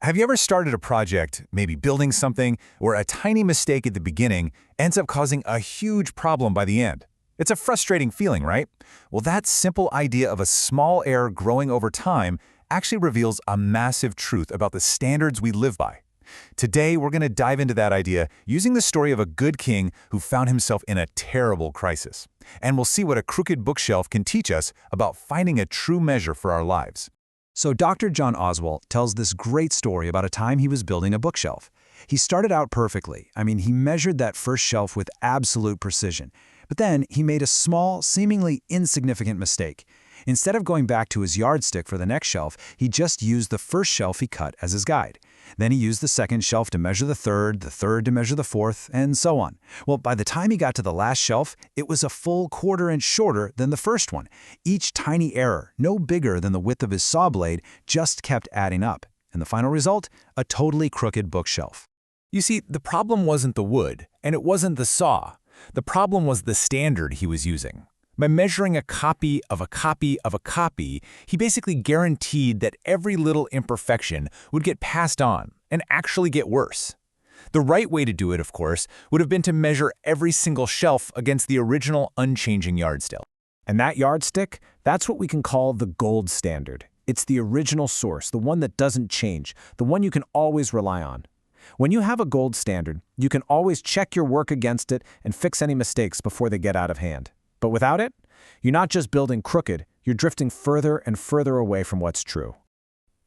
Have you ever started a project, maybe building something, where a tiny mistake at the beginning ends up causing a huge problem by the end? It's a frustrating feeling, right? Well, that simple idea of a small error growing over time actually reveals a massive truth about the standards we live by. Today, we're going to dive into that idea using the story of a good king who found himself in a terrible crisis. And we'll see what a crooked bookshelf can teach us about finding a true measure for our lives. So Dr. John Oswalt tells this great story about a time he was building a bookshelf. He started out perfectly. He measured that first shelf with absolute precision. But then he made a small, seemingly insignificant mistake. Instead of going back to his yardstick for the next shelf, he just used the first shelf he cut as his guide. Then he used the second shelf to measure the third to measure the fourth, and so on. Well, by the time he got to the last shelf, it was a full quarter-inch shorter than the first one. Each tiny error, no bigger than the width of his saw blade, just kept adding up. And the final result? A totally crooked bookshelf. You see, the problem wasn't the wood, and it wasn't the saw. The problem was the standard he was using. By measuring a copy of a copy of a copy, he basically guaranteed that every little imperfection would get passed on and actually get worse. The right way to do it, of course, would have been to measure every single shelf against the original unchanging yardstick. And that yardstick, that's what we can call the gold standard. It's the original source, the one that doesn't change, the one you can always rely on. When you have a gold standard, you can always check your work against it and fix any mistakes before they get out of hand. But without it, you're not just building crooked, you're drifting further and further away from what's true.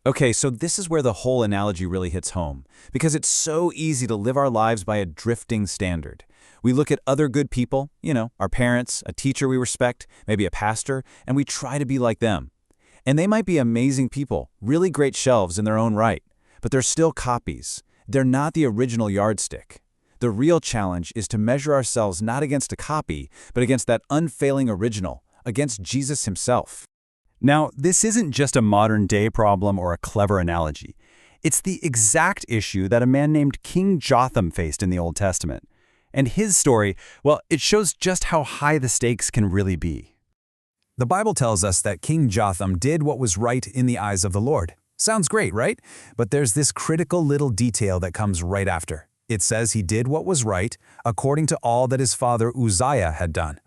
Okay, so this is where the whole analogy really hits home, because it's so easy to live our lives by a drifting standard. We look at other good people, our parents, a teacher we respect, maybe a pastor, and we try to be like them. And they might be amazing people, really great shelves in their own right, but they're still copies. They're not the original yardstick. The real challenge is to measure ourselves not against a copy, but against that unfailing original, against Jesus himself. Now, this isn't just a modern-day problem or a clever analogy. It's the exact issue that a man named King Jotham faced in the Old Testament. And his story, well, it shows just how high the stakes can really be. The Bible tells us that King Jotham did what was right in the eyes of the Lord. Sounds great, right? But there's this critical little detail that comes right after. It says he did what was right according to all that his father Uzziah had done.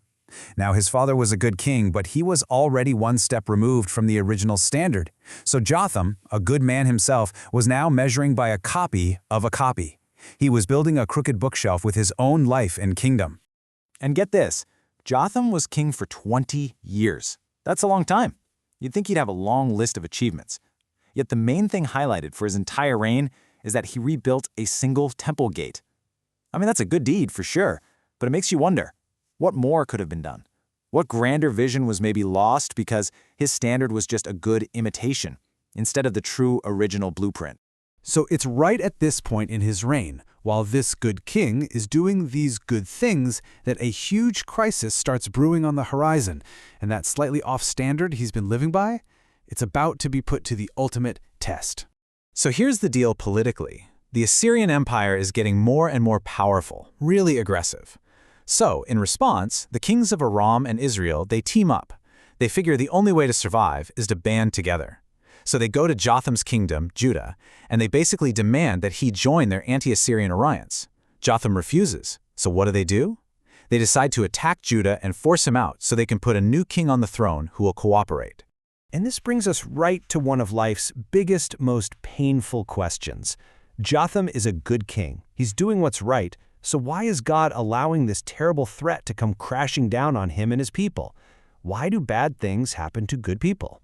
Now, his father was a good king, but he was already one step removed from the original standard. So Jotham, a good man himself, was now measuring by a copy of a copy. He was building a crooked bookshelf with his own life and kingdom. And get this, Jotham was king for 20 years. That's a long time. You'd think he'd have a long list of achievements. Yet the main thing highlighted for his entire reign is that he rebuilt a single temple gate. That's a good deed for sure, but it makes you wonder, what more could have been done? What grander vision was maybe lost because his standard was just a good imitation, instead of the true original blueprint? So it's right at this point in his reign, while this good king is doing these good things, that a huge crisis starts brewing on the horizon, and that slightly off standard he's been living by, it's about to be put to the ultimate test. So here's the deal politically. The Assyrian Empire is getting more and more powerful, really aggressive. So, in response, the kings of Aram and Israel, they team up. They figure the only way to survive is to band together. So they go to Jotham's kingdom, Judah, and they basically demand that he join their anti-Assyrian alliance. Jotham refuses. So what do? They decide to attack Judah and force him out so they can put a new king on the throne who will cooperate. And this brings us right to one of life's biggest, most painful questions. Jotham is a good king. He's doing what's right, so why is God allowing this terrible threat to come crashing down on him and his people? Why do bad things happen to good people?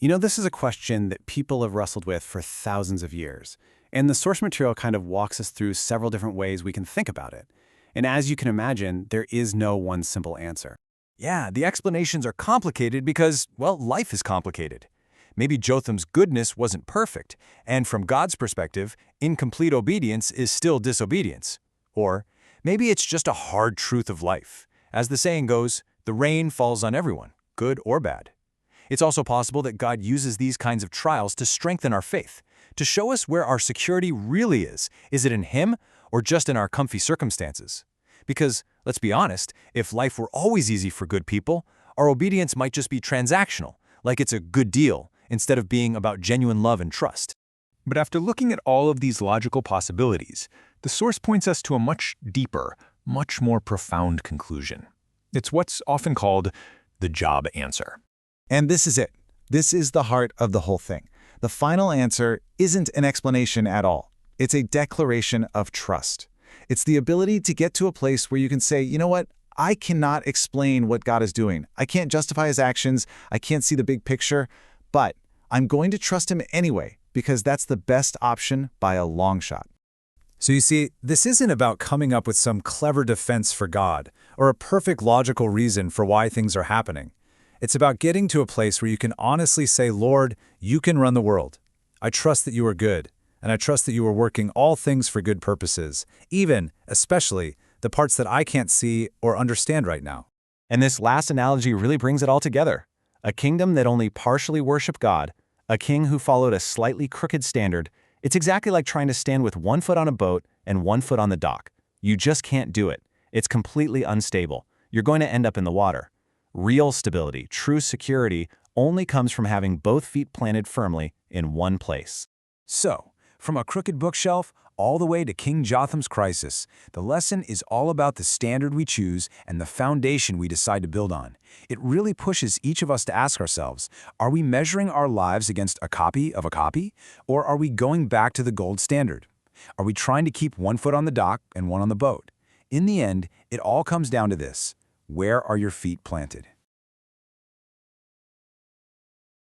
This is a question that people have wrestled with for thousands of years, and the source material kind of walks us through several different ways we can think about it. And as you can imagine, there is no one simple answer. Yeah, the explanations are complicated because, life is complicated. Maybe Jotham's goodness wasn't perfect, and from God's perspective, incomplete obedience is still disobedience. Or maybe it's just a hard truth of life. As the saying goes, the rain falls on everyone, good or bad. It's also possible that God uses these kinds of trials to strengthen our faith, to show us where our security really is. Is it in Him or just in our comfy circumstances? Because, let's be honest, if life were always easy for good people, our obedience might just be transactional, like it's a good deal, instead of being about genuine love and trust. But after looking at all of these logical possibilities, the source points us to a much deeper, much more profound conclusion. It's what's often called the job answer. And this is it. This is the heart of the whole thing. The final answer isn't an explanation at all. It's a declaration of trust. It's the ability to get to a place where you can say, you know what? I cannot explain what God is doing. I can't justify his actions. I can't see the big picture, but I'm going to trust him anyway, because that's the best option by a long shot. So you see, this isn't about coming up with some clever defense for God or a perfect logical reason for why things are happening. It's about getting to a place where you can honestly say, Lord, you can run the world. I trust that you are good, and I trust that you are working all things for good purposes, even, especially, the parts that I can't see or understand right now. And this last analogy really brings it all together. A kingdom that only partially worshiped God, a king who followed a slightly crooked standard. It's exactly like trying to stand with one foot on a boat and one foot on the dock. You just can't do it. It's completely unstable. You're going to end up in the water. Real stability, true security, only comes from having both feet planted firmly in one place. So, from a crooked bookshelf all the way to King Jotham's crisis, the lesson is all about the standard we choose and the foundation we decide to build on. It really pushes each of us to ask ourselves, are we measuring our lives against a copy of a copy, or are we going back to the gold standard? Are we trying to keep one foot on the dock and one on the boat? In the end, it all comes down to this: where are your feet planted?